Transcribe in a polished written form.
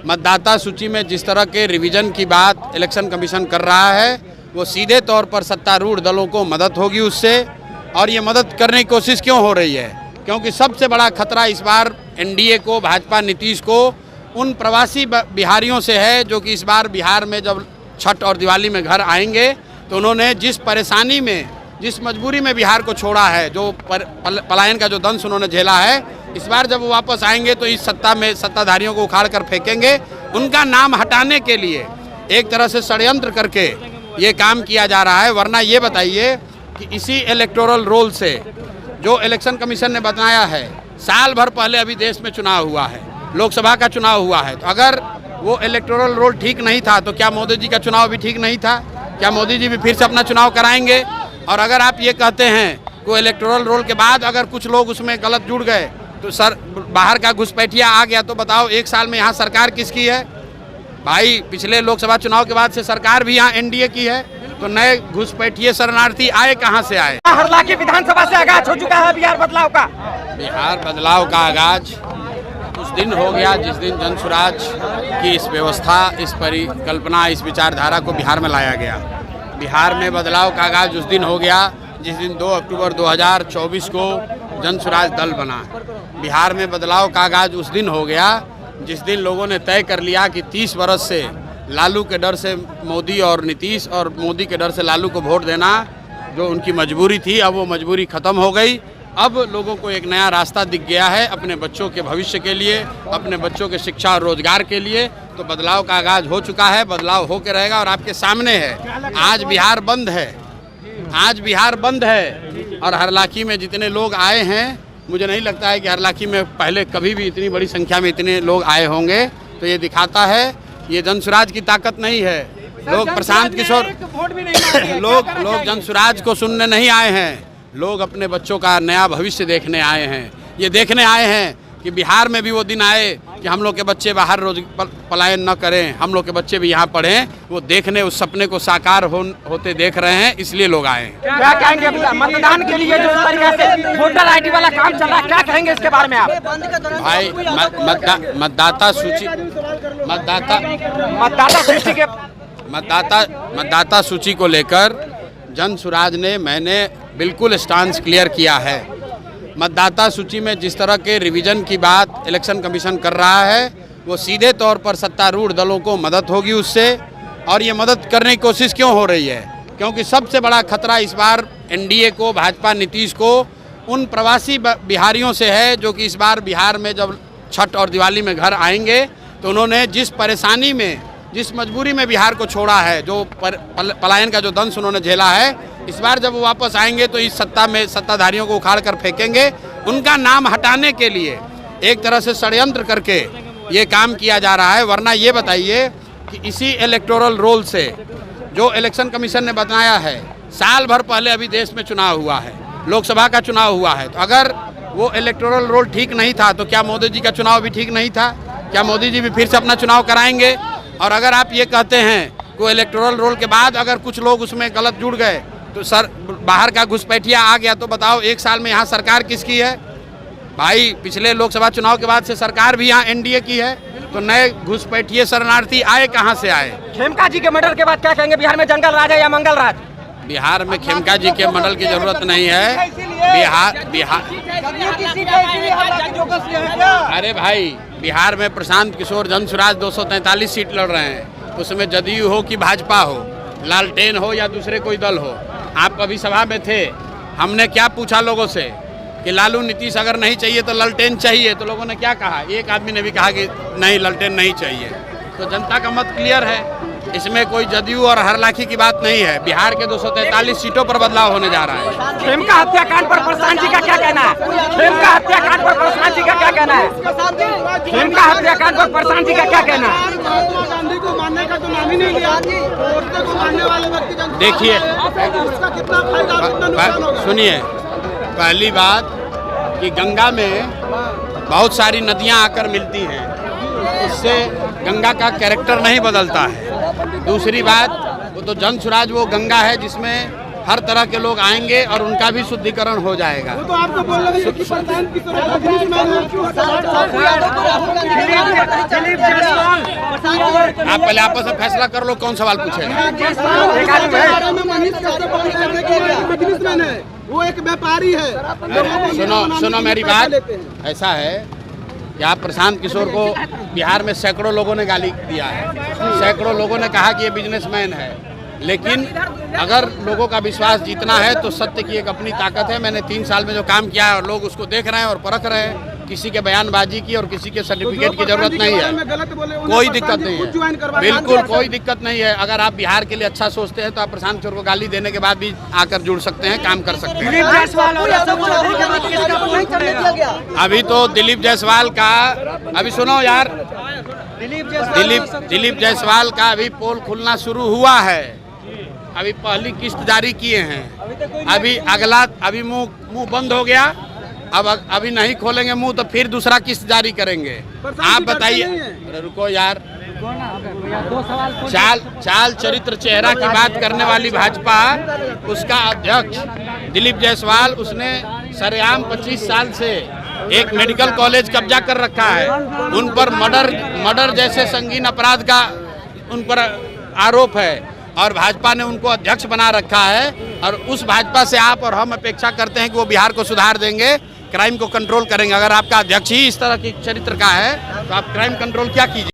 मतदाता सूची में जिस तरह के रिवीजन की बात इलेक्शन कमीशन कर रहा है वो सीधे तौर पर सत्तारूढ़ दलों को मदद होगी उससे। और ये मदद करने की कोशिश क्यों हो रही है? क्योंकि सबसे बड़ा खतरा इस बार एनडीए को, भाजपा नीतीश को उन प्रवासी बिहारियों से है जो कि इस बार बिहार में जब छठ और दिवाली में घर आएंगे तो उन्होंने जिस परेशानी में, जिस मजबूरी में बिहार को छोड़ा है, जो पलायन का जो दंश उन्होंने झेला है, इस बार जब वो वापस आएंगे तो इस सत्ता में सत्ताधारियों को उखाड़ कर फेंकेंगे। उनका नाम हटाने के लिए एक तरह से षड्यंत्र करके ये काम किया जा रहा है। वरना ये बताइए कि इसी इलेक्टोरल रोल से जो इलेक्शन कमीशन ने बताया है, साल भर पहले अभी देश में चुनाव हुआ है, लोकसभा का चुनाव हुआ है, तो अगर वो इलेक्टोरल रोल ठीक नहीं था तो क्या मोदी जी का चुनाव भी ठीक नहीं था? क्या मोदी जी भी फिर से अपना चुनाव कराएंगे? और अगर आप ये कहते हैं कि इलेक्टोरल रोल के बाद अगर कुछ लोग उसमें गलत जुड़ गए तो सर बाहर का घुसपैठिया आ गया, तो बताओ एक साल में यहाँ सरकार किसकी है? भाई पिछले लोकसभा चुनाव के बाद से सरकार भी यहाँ एनडीए की है, तो नए घुसपैठिए शरणार्थी आए कहाँ से आए? हरलाखी विधानसभा से आगाज हो चुका है बिहार बदलाव का। बिहार बदलाव का आगाज उस दिन हो गया जिस दिन जन स्वराज की इस व्यवस्था, इस परिकल्पना, इस विचारधारा को बिहार में लाया गया। बिहार में बदलाव का आगाज उस दिन हो गया जिस दिन 2 अक्टूबर 2024 को जन स्वराज दल बना। बिहार में बदलाव का आगाज उस दिन हो गया जिस दिन लोगों ने तय कर लिया कि 30 वर्ष से लालू के डर से मोदी और नीतीश, और मोदी के डर से लालू को वोट देना जो उनकी मजबूरी थी, अब वो मजबूरी ख़त्म हो गई। अब लोगों को एक नया रास्ता दिख गया है अपने बच्चों के भविष्य के लिए, अपने बच्चों के शिक्षा और रोजगार के लिए। तो बदलाव का आगाज हो चुका है, बदलाव हो के रहेगा और आपके सामने है। आज बिहार बंद है, आज बिहार बंद है। और हरलाखी में जितने लोग आए हैं, मुझे नहीं लगता है कि हरलाखी में पहले कभी भी इतनी बड़ी संख्या में इतने लोग आए होंगे। तो ये दिखाता है ये जन स्वराज की ताकत नहीं है। लोग प्रशांत किशोर लोग जन स्वराज को सुनने नहीं आए हैं, लोग अपने बच्चों का नया भविष्य देखने आए हैं। ये देखने आए हैं कि बिहार में भी वो दिन आए कि हम लोग के बच्चे बाहर रोज पलायन न करें, हम लोग के बच्चे भी यहाँ पढ़ें। वो देखने, उस सपने को साकार होते देख रहे हैं, इसलिए लोग आए हैं। क्या कहेंगे मतदान के लिए जो तरीके से वोटर आईडी वाला काम चल रहा है, क्या कहेंगे इसके बारे में आप? भाई मतदाता सूची को लेकर जन स्वराज ने, मैंने बिल्कुल स्टांस क्लियर किया है। मतदाता सूची में जिस तरह के रिवीजन की बात इलेक्शन कमीशन कर रहा है वो सीधे तौर पर सत्तारूढ़ दलों को मदद होगी उससे। और ये मदद करने की कोशिश क्यों हो रही है? क्योंकि सबसे बड़ा खतरा इस बार एनडीए को, भाजपा नीतीश को उन प्रवासी बिहारियों से है जो कि इस बार बिहार में जब छठ और दिवाली में घर आएंगे तो उन्होंने जिस परेशानी में, जिस मजबूरी में बिहार को छोड़ा है, जो पलायन का जो दंश उन्होंने झेला है, इस बार जब वो वापस आएंगे तो इस सत्ता में सत्ताधारियों को उखाड़ कर फेंकेंगे। उनका नाम हटाने के लिए एक तरह से षड्यंत्र करके ये काम किया जा रहा है। वरना ये बताइए कि इसी इलेक्टोरल रोल से जो इलेक्शन कमीशन ने बताया है, साल भर पहले अभी देश में चुनाव हुआ है, लोकसभा का चुनाव हुआ है, तो अगर वो इलेक्टोरल रोल ठीक नहीं था तो क्या मोदी जी का चुनाव भी ठीक नहीं था? क्या मोदी जी भी फिर से अपना चुनाव कराएंगे? और अगर आप ये कहते हैं कि इलेक्टोरल रोल के बाद अगर कुछ लोग उसमें गलत जुड़ गए तो सर बाहर का घुसपैठिया आ गया, तो बताओ एक साल में यहाँ सरकार किसकी है? भाई पिछले लोकसभा चुनाव के बाद से सरकार भी यहाँ एनडीए की है, तो नए घुसपैठिए शरणार्थी आए कहाँ से आए? खेमका जी के मर्डर के बाद क्या कहेंगे, बिहार में जंगल राज है या मंगल राज? बिहार में खेमका जी के मर्डर की जरूरत नहीं है। अरे भाई, बिहार में प्रशांत किशोर जन स्वराज 243 सीट लड़ रहे हैं, उसमें जदयू हो कि भाजपा हो, लालटेन हो या दूसरे कोई दल हो। आप कभी सभा में थे, हमने क्या पूछा लोगों से कि लालू नीतीश अगर नहीं चाहिए तो लालटेन चाहिए, तो लोगों ने क्या कहा? एक आदमी ने भी कहा कि नहीं, लालटेन नहीं चाहिए। तो जनता का मत क्लियर है, इसमें कोई जदयू और हरलाखी की बात नहीं है। बिहार के 243 सीटों पर बदलाव होने जा रहा है। खेमका हत्याकांड पर प्रशांत जी का क्या कहना है? खेमका हत्याकांड पर प्रशांत जी का क्या कहना है? खेमका हत्याकांड पर प्रशांत जी का क्या कहना है? देखिए, सुनिए, पहली बात कि गंगा में बहुत सारी नदियां आकर मिलती हैं, उससे गंगा का कैरेक्टर नहीं बदलता है। दूसरी बात, वो तो जन स्वराज वो गंगा है जिसमें हर तरह के लोग आएंगे और उनका भी शुद्धिकरण हो जाएगा। वो तो आपको बोल रहे हैं कि प्रशांत किशोर आप पहले आपस में फैसला कर लो कौन सवाल पूछेगा। बिजनेसमैन है, वो एक व्यापारी है। सुनो मेरी बात, ऐसा है कि आप प्रशांत किशोर को बिहार में सैकड़ों लोगों ने गाली दिया है, सैकड़ों लोगों ने कहा कि ये बिजनेसमैन है, लेकिन अगर लोगों का विश्वास जीतना है तो सत्य की एक अपनी ताकत है। मैंने 3 साल में जो काम किया है और लोग उसको देख रहे हैं और परख रहे हैं। किसी के बयानबाजी की और किसी के सर्टिफिकेट की जरूरत नहीं है, कोई दिक्कत नहीं है, बिल्कुल कोई दिक्कत नहीं है। अगर आप बिहार के लिए अच्छा सोचते हैं तो आप प्रशांत किशोर को गाली देने के बाद भी आकर जुड़ सकते हैं, काम कर सकते हैं। अभी तो दिलीप जायसवाल का, अभी सुनो यार, दिलीप जायसवाल का अभी पोल खुलना शुरू हुआ है, अभी पहली किस्त जारी किए हैं, अभी अगला, अभी मुंह बंद हो गया, अब अभी नहीं खोलेंगे मुंह तो फिर दूसरा किस्त जारी करेंगे। आप बताइए, रुको यार, चाल चरित्र चेहरा की बात करने वाली भाजपा, उसका अध्यक्ष दिलीप जायसवाल, उसने सरेआम 25 साल से एक मेडिकल कॉलेज कब्जा कर रखा है, उन पर मर्डर जैसे संगीन अपराध का उन पर आरोप है और भाजपा ने उनको अध्यक्ष बना रखा है। और उस भाजपा से आप और हम अपेक्षा करते हैं कि वो बिहार को सुधार देंगे, क्राइम को कंट्रोल करेंगे। अगर आपका अध्यक्ष ही इस तरह की चरित्र का है तो आप क्राइम कंट्रोल क्या कीजिए।